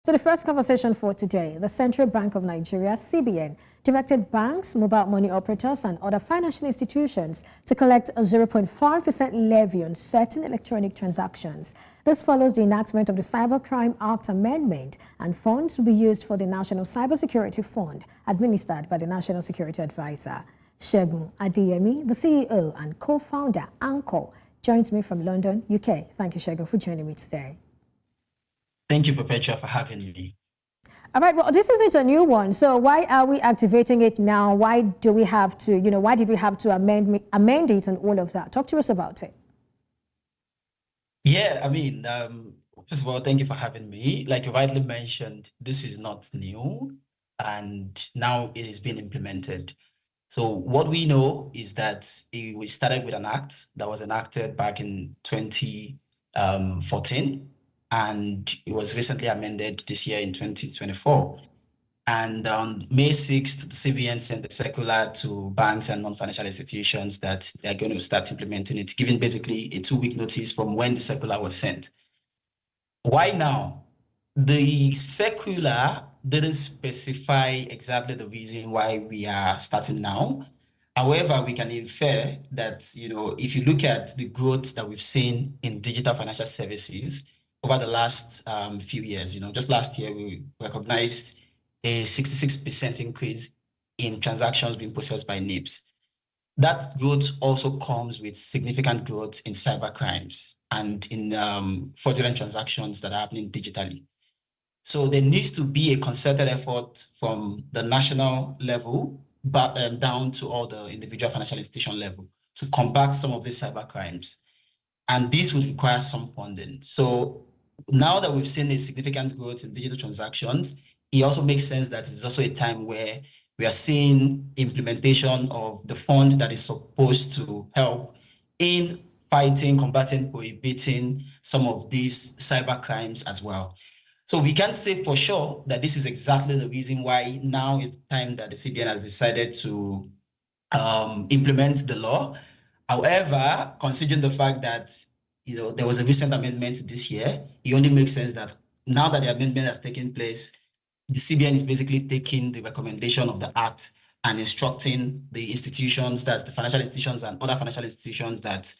So the first conversation for today, the Central Bank of Nigeria, CBN, directed banks, mobile money operators and other financial institutions to collect a 0.5% levy on certain electronic transactions. This follows the enactment of the Cybercrime Act Amendment, and funds will be used for the National Cybersecurity Fund administered by the National Security Advisor. Segun Adeyemi, the CEO and co-founder, Anchor, joins me from London, UK. Thank you, Segun, for joining me today. Thank you, Perpetua, for having me. All right, well, this isn't a new one. So why are we activating it now? Why do we have to, why did we have to amend it and all of that? Talk to us about it. Yeah, first of all, thank you for having me. Like you rightly mentioned, this is not new, and now it is being implemented. So what we know is that we started with an act that was enacted back in 2014. And it was recently amended this year in 2024. And on May 6th, the CBN sent a circular to banks and non-financial institutions that they're going to start implementing it, giving basically a 2-week notice from when the circular was sent. Why now? The circular didn't specify exactly the reason why we are starting now. However, we can infer that, if you look at the growth that we've seen in digital financial services over the last few years, just last year, we recognized a 66% increase in transactions being processed by NIBs. That growth also comes with significant growth in cyber crimes and in fraudulent transactions that are happening digitally. So there needs to be a concerted effort from the national level down to all the individual financial institution level to combat some of these cyber crimes. And this would require some funding. So now that we've seen a significant growth in digital transactions, it also makes sense that it's also a time where we are seeing implementation of the fund that is supposed to help in fighting, combating, prohibiting some of these cyber crimes as well. So we can't say for sure that this is exactly the reason why now is the time that the CBN has decided to implement the law. However, considering the fact that there was a recent amendment this year, it only makes sense that now that the amendment has taken place, the CBN is basically taking the recommendation of the Act and instructing the institutions, that's the financial institutions and other financial institutions that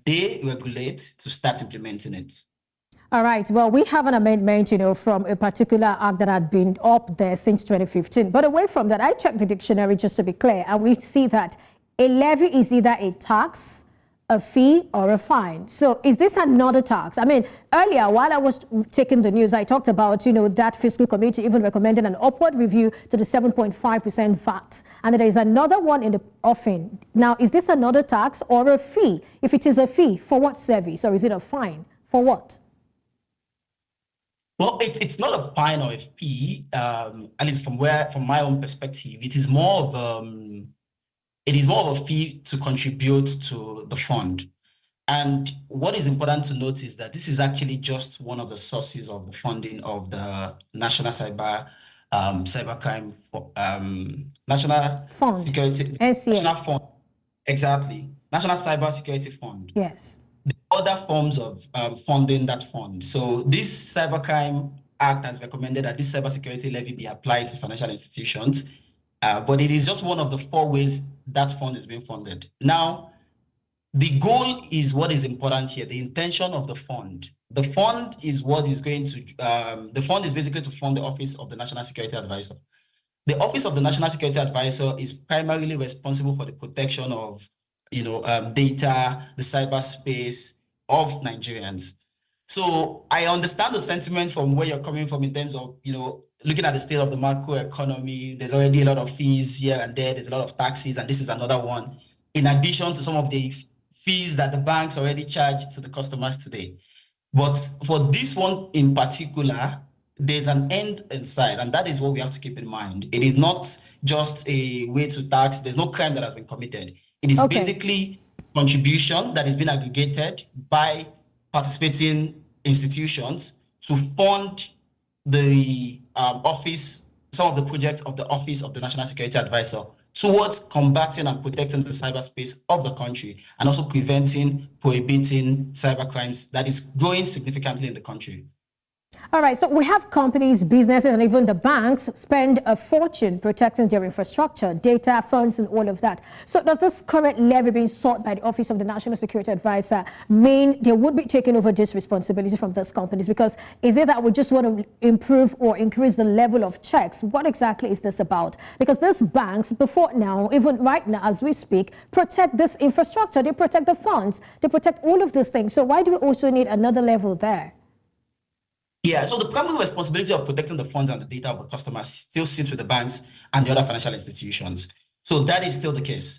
they regulate, to start implementing it. All right. Well, we have an amendment, from a particular act that had been up there since 2015. But away from that, I checked the dictionary just to be clear, and we see that a levy is either a tax, a fee, or a fine. So is this another tax? Earlier, while I was taking the news, I talked about, that fiscal committee even recommended an upward review to the 7.5% VAT. And there is another one in the offing. Now, is this another tax or a fee? If it is a fee, for what service? Or is it a fine? For what? Well, it's not a fine or a fee, at least from my own perspective. It is more of a fee to contribute to the fund. And what is important to note is that this is actually just one of the sources of the funding of the National Cybercrime National Fund. Security National Fund. Exactly, National Cybersecurity Fund. Yes. The other forms of funding that fund. So this Cybercrime Act has recommended that this cybersecurity levy be applied to financial institutions, but it is just one of the 4 ways that fund is being funded. Now, the goal is what is important here, the intention of the fund. The fund is what is going to, the fund is basically to fund the Office of the National Security Advisor. The Office of the National Security Advisor is primarily responsible for the protection of data, the cyberspace of Nigerians. So I understand the sentiment from where you're coming from in terms of, looking at the state of the macro economy. There's already a lot of fees here and there. There's a lot of taxes, and this is another one, in addition to some of the fees that the banks already charge to the customers today. But for this one in particular, there's an end in sight, and that is what we have to keep in mind. It is not just a way to tax. There's no crime that has been committed. It is basically contribution that is being aggregated by participating institutions to fund the office, some of the projects of the Office of the National Security Advisor towards combating and protecting the cyberspace of the country, and also prohibiting cyber crimes that is growing significantly in the country. All right, so we have companies, businesses, and even the banks spend a fortune protecting their infrastructure, data, funds, and all of that. So does this current levy being sought by the Office of the National Security Advisor mean they would be taking over this responsibility from those companies? Because is it that we just want to improve or increase the level of checks? What exactly is this about? Because these banks, before now, even right now as we speak, protect this infrastructure, they protect the funds, they protect all of these things. So why do we also need another level there? Yeah, so the primary responsibility of protecting the funds and the data of the customers still sits with the banks and the other financial institutions. So that is still the case.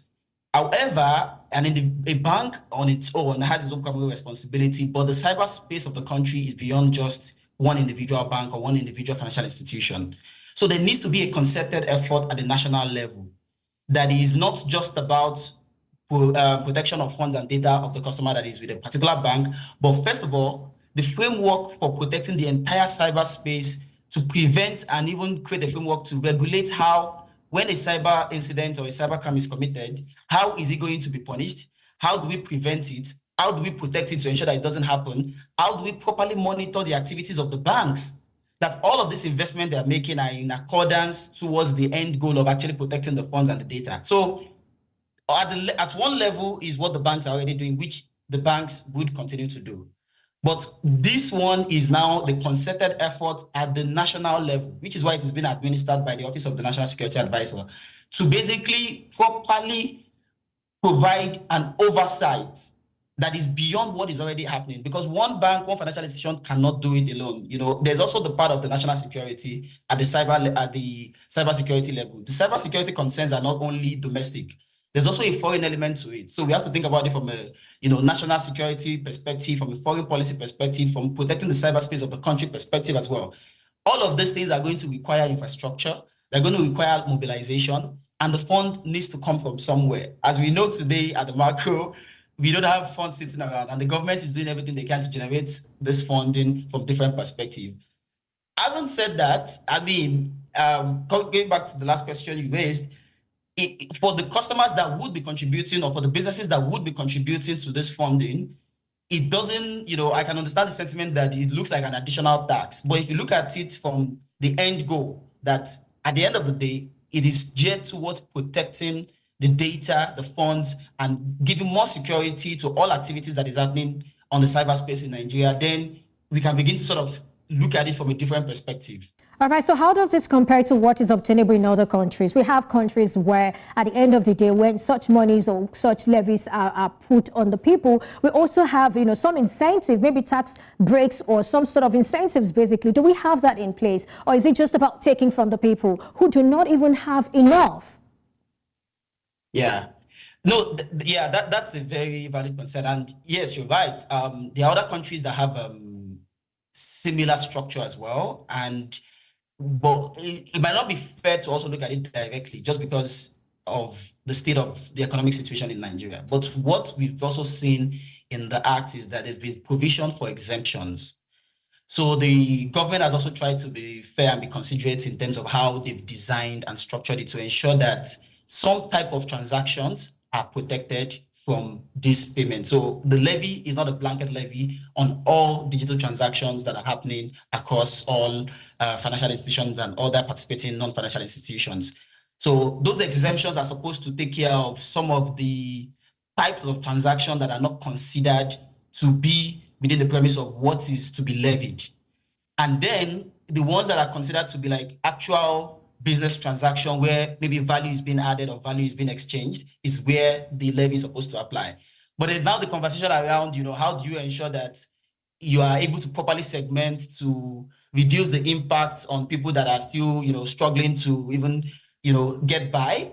However, a bank on its own has its own primary responsibility, but the cyberspace of the country is beyond just one individual bank or one individual financial institution. So there needs to be a concerted effort at the national level that is not just about protection of funds and data of the customer that is with a particular bank, but first of all, the framework for protecting the entire cyberspace to prevent and even create a framework to regulate how, when a cyber incident or a cyber crime is committed, how is it going to be punished? How do we prevent it? How do we protect it to ensure that it doesn't happen? How do we properly monitor the activities of the banks? That all of this investment they're making are in accordance towards the end goal of actually protecting the funds and the data. So at one level is what the banks are already doing, which the banks would continue to do. But this one is now the concerted effort at the national level, which is why it has been administered by the Office of the National Security Advisor, to basically properly provide an oversight that is beyond what is already happening. Because one bank, one financial institution cannot do it alone. There's also the part of the national security at the cybersecurity level. The cybersecurity concerns are not only domestic. There's also a foreign element to it. So we have to think about it from a national security perspective, from a foreign policy perspective, from protecting the cyberspace of the country perspective as well. All of these things are going to require infrastructure. They're going to require mobilization, and the fund needs to come from somewhere. As we know today at the macro, we don't have funds sitting around, and the government is doing everything they can to generate this funding from different perspectives. Having said that, going back to the last question you raised, for the customers that would be contributing, or for the businesses that would be contributing to this funding, it doesn't, I can understand the sentiment that it looks like an additional tax. But if you look at it from the end goal, that at the end of the day, it is geared towards protecting the data, the funds, and giving more security to all activities that is happening on the cyberspace in Nigeria, then we can begin to sort of look at it from a different perspective. All right, so how does this compare to what is obtainable in other countries? We have countries where at the end of the day, when such monies or such levies are put on the people, we also have, some incentive, maybe tax breaks or some sort of incentives, basically. Do we have that in place? Or is it just about taking from the people who do not even have enough? Yeah. No, that's a very valid concern. And yes, you're right. There are other countries that have similar structure as well. But it might not be fair to also look at it directly just because of the state of the economic situation in Nigeria. But what we've also seen in the act is that there's been provision for exemptions. So the government has also tried to be fair and be considerate in terms of how they've designed and structured it to ensure that some type of transactions are protected from this payment. So the levy is not a blanket levy on all digital transactions that are happening across all financial institutions and other participating non-financial institutions. So those exemptions are supposed to take care of some of the types of transactions that are not considered to be within the premise of what is to be levied. And then the ones that are considered to be like actual business transaction where maybe value is being added or value is being exchanged is where the levy is supposed to apply. But there's now the conversation around, how do you ensure that you are able to properly segment to reduce the impact on people that are still, struggling to even, get by,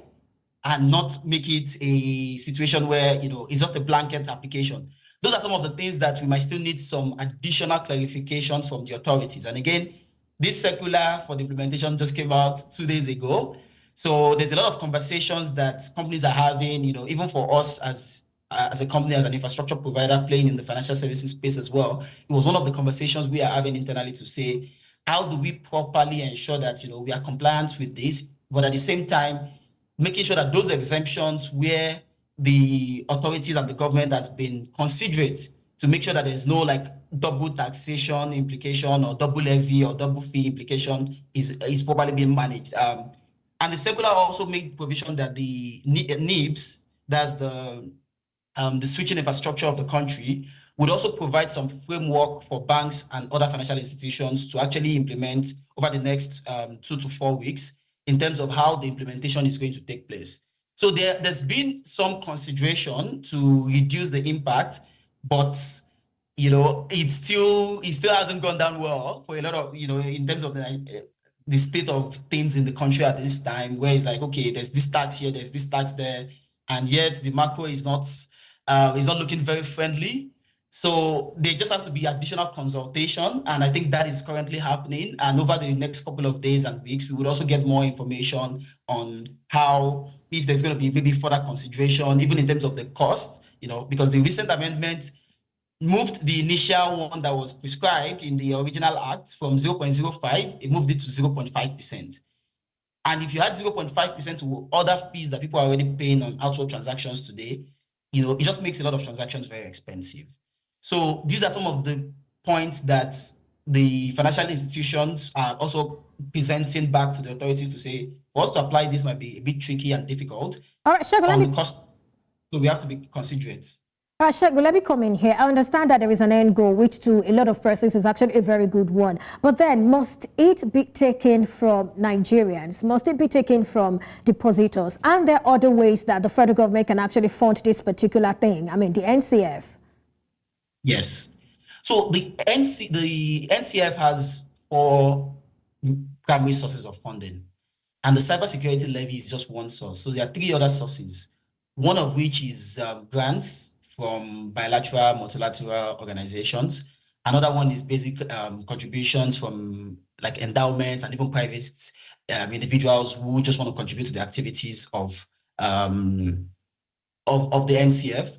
and not make it a situation where, it's just a blanket application. Those are some of the things that we might still need some additional clarification from the authorities. And again, this circular for the implementation just came out 2 days ago. So there's a lot of conversations that companies are having, even for us as a company, as an infrastructure provider playing in the financial services space as well. It was one of the conversations we are having internally to say, how do we properly ensure that, we are compliant with this, but at the same time, making sure that those exemptions where the authorities and the government has been considerate to make sure that there's no like double taxation implication or double levy or double fee implication is properly being managed. And the circular also made provision that the NIBs, that's the switching infrastructure of the country, would also provide some framework for banks and other financial institutions to actually implement over the next 2 to 4 weeks in terms of how the implementation is going to take place. So there's been some consideration to reduce the impact, but it still hasn't gone down well for a lot of, in terms of the state of things in the country at this time, where it's like, okay, there's this tax here, there's this tax there, and yet the macro is not looking very friendly. So there just has to be additional consultation, and I think that is currently happening. And over the next couple of days and weeks, we would also get more information on how, if there's going to be maybe further consideration, even in terms of the cost, because the recent amendment moved the initial one that was prescribed in the original act from 0.05, it moved it to 0.5%. And if you add 0.5% to other fees that people are already paying on outward transactions today, it just makes a lot of transactions very expensive. So these are some of the points that the financial institutions are also presenting back to the authorities to say, for us to apply this might be a bit tricky and difficult. All right, Segun, on the cost, so we have to be considerate. All right, Segun, let me come in here. I understand that there is an end goal, which to a lot of persons is actually a very good one. But then must it be taken from Nigerians? Must it be taken from depositors? And there are other ways that the federal government can actually fund this particular thing. I mean, the NCF. Yes. So the NCF has 4 primary sources of funding, and the cybersecurity levy is just one source. So there are 3 other sources, one of which is grants from bilateral, multilateral organizations. Another one is basic contributions from like endowments and even private individuals who just want to contribute to the activities of the NCF.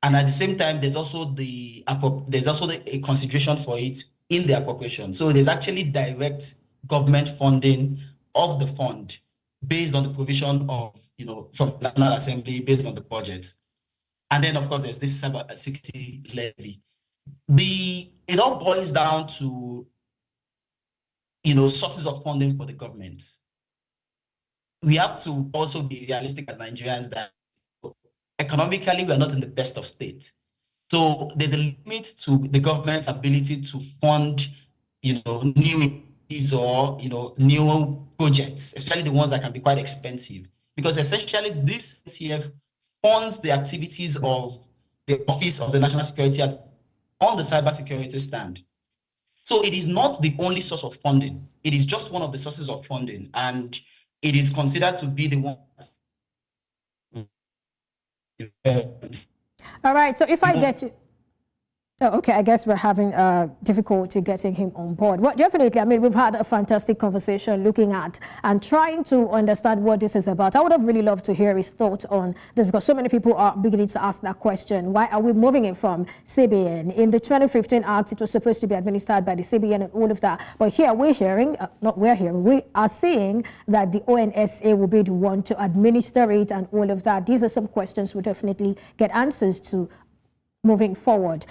And at the same time, there's also a consideration for it in the appropriation. So there's actually direct government funding of the fund based on the provision of, from the National Assembly, based on the budget. And then, of course, there's this cybersecurity levy. It all boils down to, sources of funding for the government. We have to also be realistic as Nigerians that economically, we are not in the best of state. So there's a limit to the government's ability to fund, new or, new projects, especially the ones that can be quite expensive. Because essentially this NCF funds the activities of the Office of the National Security on the cybersecurity stand. So it is not the only source of funding. It is just one of the sources of funding, and it is considered to be the one. All right, so if I get you. Oh, okay, I guess we're having difficulty getting him on board. Well, definitely, I mean, we've had a fantastic conversation looking at and trying to understand what this is about. I would have really loved to hear his thoughts on this, because so many people are beginning to ask that question. Why are we moving it from CBN? In the 2015 Act, it was supposed to be administered by the CBN and all of that. But here we are seeing that the ONSA will be the one to administer it and all of that. These are some questions we'll definitely get answers to moving forward.